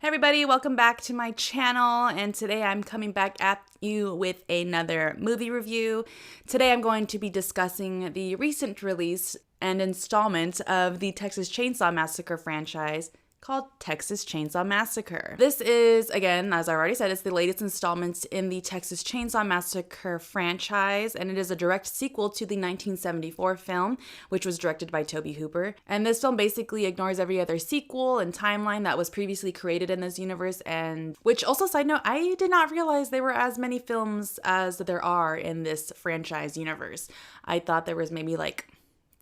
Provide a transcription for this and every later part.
Hey everybody, welcome back to my channel, and today I'm coming back at you with another movie review. Today I'm going to be discussing the recent release and installment of the Texas Chainsaw Massacre franchise called Texas Chainsaw Massacre. This is, again, as I already said, it's the latest installment in the Texas Chainsaw Massacre franchise, and it is a direct sequel to the 1974 film, which was directed by Tobe Hooper. And this film basically ignores every other sequel and timeline that was previously created in this universe, and which also, side note, I did not realize there were as many films as there are in this franchise universe. I thought there was maybe like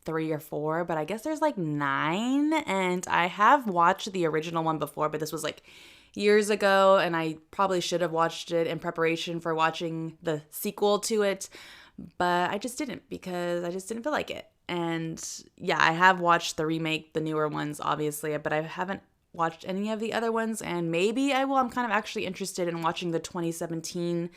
3 or 4, but I guess there's like 9, and I have watched the original one before, but this was like years ago, and I probably should have watched it in preparation for watching the sequel to it, but I just didn't because I just didn't feel like it. And yeah, I have watched the remake, the newer ones, obviously, but I haven't watched any of the other ones, and maybe I will. I'm kind of actually interested in watching the 2017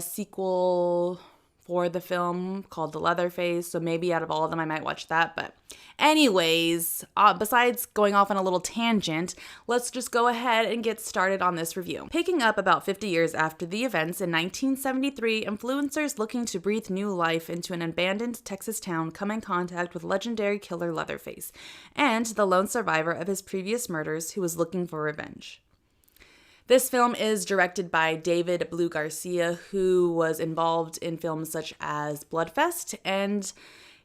sequel for the film called The Leatherface, so maybe out of all of them I might watch that. But anyways, besides going off on a little tangent, let's just go ahead and get started on this review. Picking up about 50 years after the events in 1973, influencers looking to breathe new life into an abandoned Texas town come in contact with legendary killer Leatherface and the lone survivor of his previous murders who was looking for revenge. This film is directed by David Blue Garcia, who was involved in films such as Bloodfest. And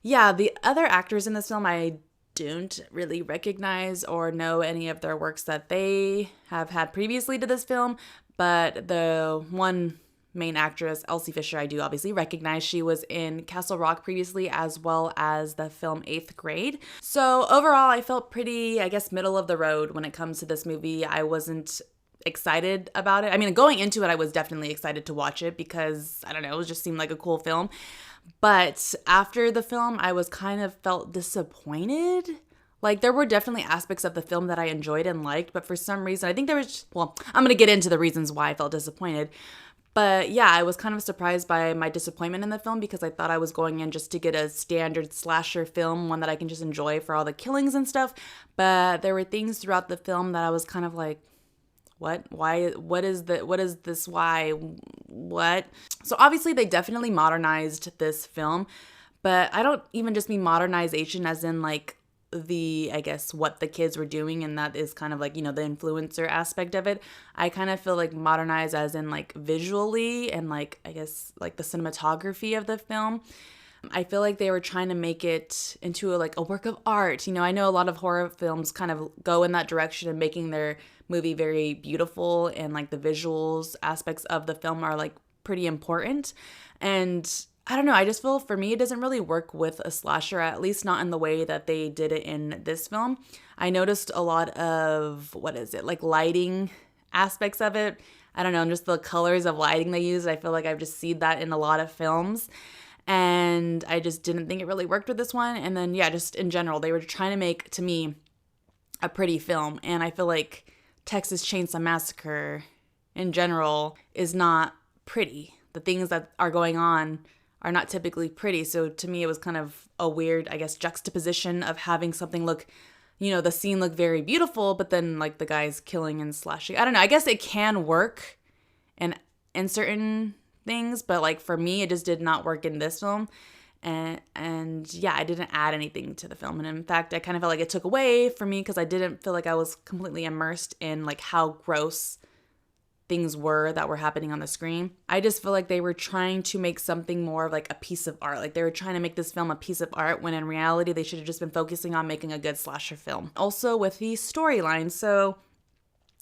yeah, the other actors in this film I don't really recognize or know any of their works that they have had previously to this film. But the one main actress, Elsie Fisher, I do obviously recognize. She was in Castle Rock previously, as well as the film 8th Grade. So overall, I felt pretty, I guess, middle of the road when it comes to this movie. I wasn't excited about it. I mean, going into it, I was definitely excited to watch it because, I don't know, it just seemed like a cool film. But after the film, I was kind of felt disappointed. Like, there were definitely aspects of the film that I enjoyed and liked, but for some reason, I think there was, well, I'm going to get into the reasons why I felt disappointed. But yeah, I was kind of surprised by my disappointment in the film because I thought I was going in just to get a standard slasher film, one that I can just enjoy for all the killings and stuff. But there were things throughout the film that I was kind of like, what? Why? What is this? Why? What? So obviously they definitely modernized this film, but I don't even just mean modernization as in like I guess what the kids were doing, and that is kind of like, the influencer aspect of it. I kind of feel like modernized as in like visually and like, I guess, like the cinematography of the film. I feel like they were trying to make it into a work of art. I know a lot of horror films kind of go in that direction and making their movie very beautiful, and like the visuals aspects of the film are like pretty important. And I don't know, I just feel for me it doesn't really work with a slasher, at least not in the way that they did it in this film. I noticed a lot of, like lighting aspects of it. I don't know, just the colors of lighting they use. I feel like I've just seen that in a lot of films. And I just didn't think it really worked with this one. And then, yeah, just in general, they were trying to make, to me, a pretty film. And I feel like Texas Chainsaw Massacre, in general, is not pretty. The things that are going on are not typically pretty. So to me, it was kind of a weird, I guess, juxtaposition of having something look, the scene look very beautiful, but then, like, the guy's killing and slashing. I don't know. I guess it can work in certain things, but like for me it just did not work in this film. And yeah, I didn't add anything to the film, and in fact I kind of felt like it took away from me because I didn't feel like I was completely immersed in like how gross things were that were happening on the screen. I just feel like they were trying to make something more of like a piece of art. Like they were trying to make this film a piece of art when in reality they should have just been focusing on making a good slasher film. Also with the storyline, so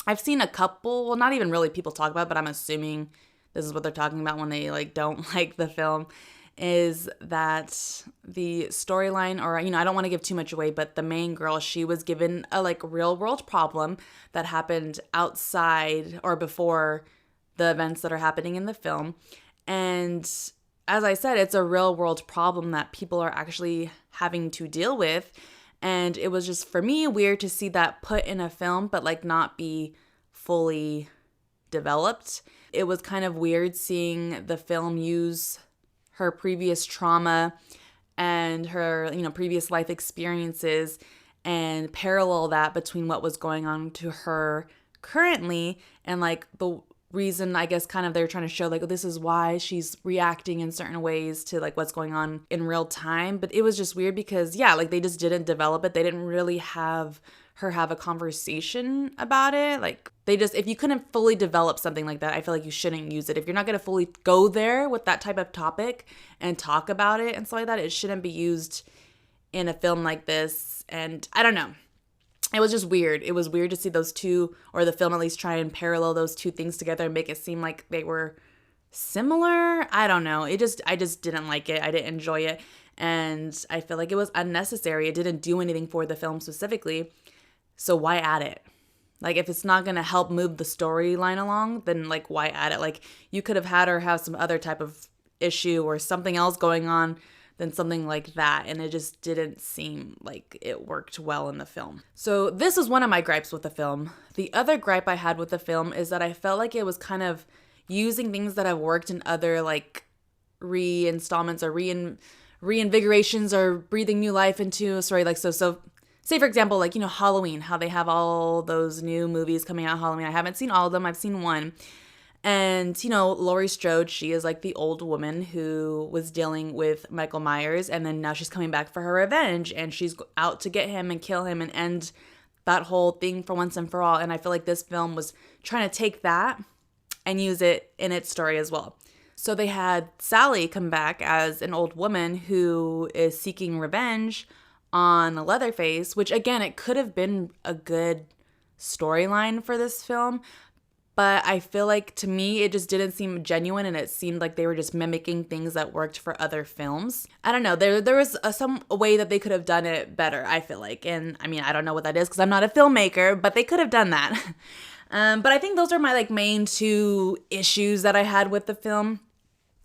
I've seen a couple, well, not even really people talk about it, but I'm assuming this is what they're talking about when they like don't like the film, is that the storyline, or I don't want to give too much away, but the main girl, she was given a like real world problem that happened outside or before the events that are happening in the film. And as I said, it's a real world problem that people are actually having to deal with. And it was just, for me, weird to see that put in a film, but like not be fully developed. It was kind of weird seeing the film use her previous trauma and her, previous life experiences and parallel that between what was going on to her currently, and like the reason I guess kind of they're trying to show like, oh, this is why she's reacting in certain ways to like what's going on in real time. But it was just weird because yeah, like they just didn't develop it. They didn't really have her have a conversation about it. Like they just, if you couldn't fully develop something like that, I feel like you shouldn't use it. If you're not going to fully go there with that type of topic and talk about it and stuff like that, it shouldn't be used in a film like this. And I don't know. It was just weird. It was weird to see those two, or the film at least, try and parallel those two things together and make it seem like they were similar. I don't know. I just didn't like it. I didn't enjoy it. And I feel like it was unnecessary. It didn't do anything for the film specifically. So why add it? Like, if it's not going to help move the storyline along, then like, why add it? Like, you could have had her have some other type of issue or something else going on than something like that, and it just didn't seem like it worked well in the film. So this was one of my gripes with the film. The other gripe I had with the film is that I felt like it was kind of using things that have worked in other like reinstallments or reinvigorations or breathing new life into a story. Like so say for example, like, you know, Halloween, how they have all those new movies coming out Halloween. I haven't seen all of them. I've seen one. And, you know, Laurie Strode, she is like the old woman who was dealing with Michael Myers, and then now she's coming back for her revenge, and she's out to get him and kill him and end that whole thing for once and for all. And I feel like this film was trying to take that and use it in its story as well. So they had Sally come back as an old woman who is seeking revenge on Leatherface, which again, it could have been a good storyline for this film. But I feel like, to me, it just didn't seem genuine, and it seemed like they were just mimicking things that worked for other films. I don't know. There was some way that they could have done it better, I feel like. And, I mean, I don't know what that is because I'm not a filmmaker, but they could have done that. But I think those are my, like, main two issues that I had with the film.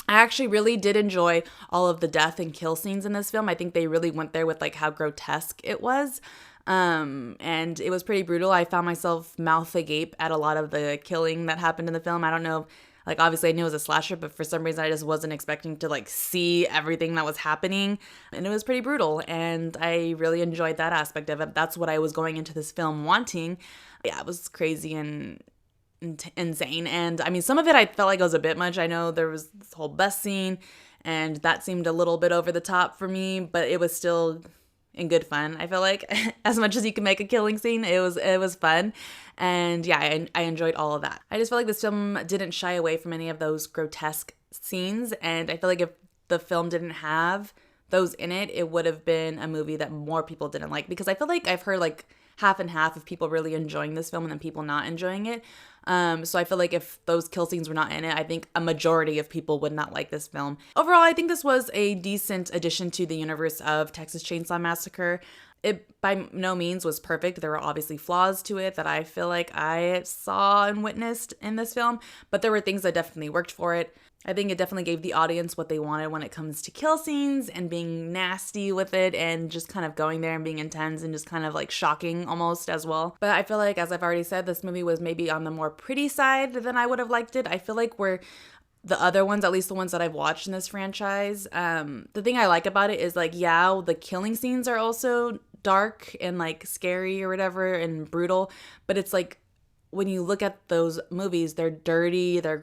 I actually really did enjoy all of the death and kill scenes in this film. I think they really went there with, like, how grotesque it was. And it was pretty brutal. I found myself mouth agape at a lot of the killing that happened in the film. I don't know, like, obviously I knew it was a slasher, but for some reason I just wasn't expecting to like see everything that was happening, and it was pretty brutal, and I really enjoyed that aspect of it. That's what I was going into this film wanting. Yeah, it was crazy and insane, and I mean, some of it I felt like it was a bit much. I know there was this whole bus scene, and that seemed a little bit over the top for me, but it was still in good fun. I feel like as much as you can make a killing scene, it was fun. And yeah, I enjoyed all of that. I just feel like this film didn't shy away from any of those grotesque scenes, and I feel like if the film didn't have those in it, it would have been a movie that more people didn't like, because I feel like I've heard like half and half of people really enjoying this film and then people not enjoying it. So I feel like if those kill scenes were not in it, I think a majority of people would not like this film. Overall, I think this was a decent addition to the universe of Texas Chainsaw Massacre. It by no means was perfect. There were obviously flaws to it that I feel like I saw and witnessed in this film, but there were things that definitely worked for it. I think it definitely gave the audience what they wanted when it comes to kill scenes and being nasty with it and just kind of going there and being intense and just kind of like shocking almost as well. But I feel like, as I've already said, this movie was maybe on the more pretty side than I would have liked it. I feel like where the other ones, at least the ones that I've watched in this franchise, the thing I like about it is like, yeah, the killing scenes are also dark and like scary or whatever and brutal, but it's like, when you look at those movies, they're dirty, they're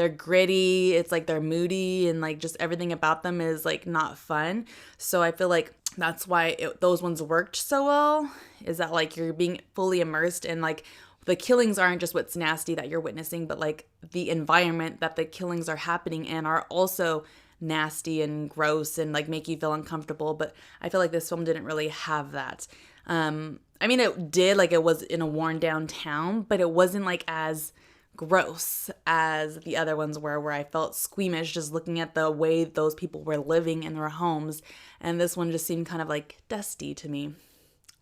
gritty, it's like they're moody, and like just everything about them is like not fun. So I feel like that's why those ones worked so well, is that like you're being fully immersed, and like the killings aren't just what's nasty that you're witnessing, but like the environment that the killings are happening in are also nasty and gross and like make you feel uncomfortable. But I feel like this film didn't really have that. I mean, it did, like it was in a worn down town, but it wasn't like as gross as the other ones were, where I felt squeamish just looking at the way those people were living in their homes. And this one just seemed kind of like dusty to me.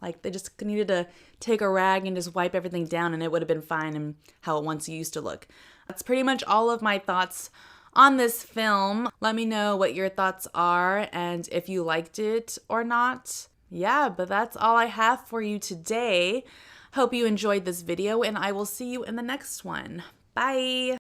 Like they just needed to take a rag and just wipe everything down and it would have been fine, and how it once used to look. That's pretty much all of my thoughts on this film. Let me know what your thoughts are and if you liked it or not. Yeah, but that's all I have for you today. Hope you enjoyed this video, and I will see you in the next one. Bye!